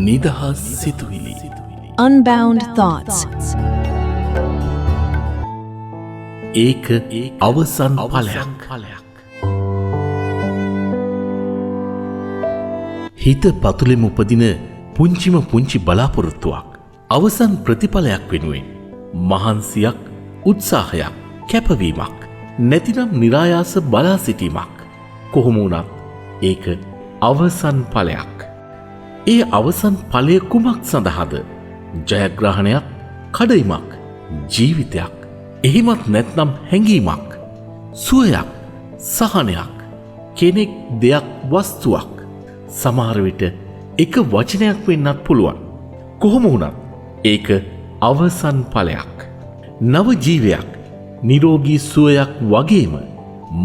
නිදහස් සිතුවිලි. Unbound thoughts. ඒක අවසන් ඵලයක්. හිත පතුලෙම උපදින පුංචිම පුංචි බලාපොරොත්තුවක් අවසන් ප්‍රතිඵලයක් වෙනුවෙන් මහන්සියක්, උත්සාහයක්, කැපවීමක්, නැතිනම් નિરાයාස බලා සිටීමක්. කොහොම වුණත් ඒක අවසන් ඵලයක්. ඒ අවසන් ඵලය කුමක් සඳහාද? ජයග්‍රහණයක්, කඩයිමක්, ජීවිතයක්, එහෙමත් නැත්නම් හැඟීමක්, සුවයක්, සහනයක්, කෙනෙක්, දෙයක්, වස්තුවක්. සමහර විට එක වචනයක් වෙන්නත් පුළුවන්. කොහොම වුණත් ඒක අවසන් ඵලයක්. නව ජීවයක්, නිරෝගී සුවයක් වගේම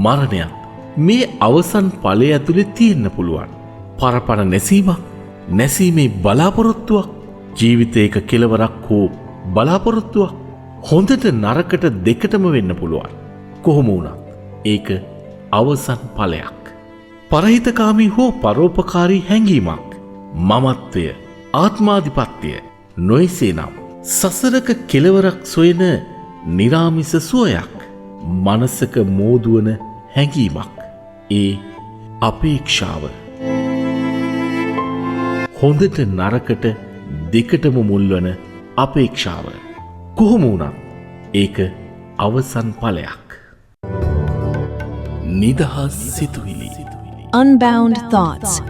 මරණයක් මේ අවසන් ඵලය ඇතුලේ තියෙන්න පුළුවන්. පරපණ නැසීමක්, නැසීමේ බලාපොරොත්තුවක්, ජීවිතයක කෙලවරක් හෝ බලාපොරොත්තුවක්, හොඳට නරකට දෙකටම වෙන්න පුළුවන්. කොහොම වුණත් ඒක අවසන් ඵලයක්. පරහිතකාමී හෝ පරෝපකාරී හැඟීමක්, මමත්වය, ආත්මාධිපත්‍යය, නොයසේනම් සසරක කෙලවරක් සොයන නිරාමිස සුවයක්, මනසක මෝදුවන හැඟීමක්, ඒ අපේක්ෂාව. හොඳට නරකට දෙකටම මුල්වන අපේක්ෂාව. කොහොම වුණත් ඒක අවසන් ඵලයක්. නිදහස් සිතුවිලි. Unbound thoughts.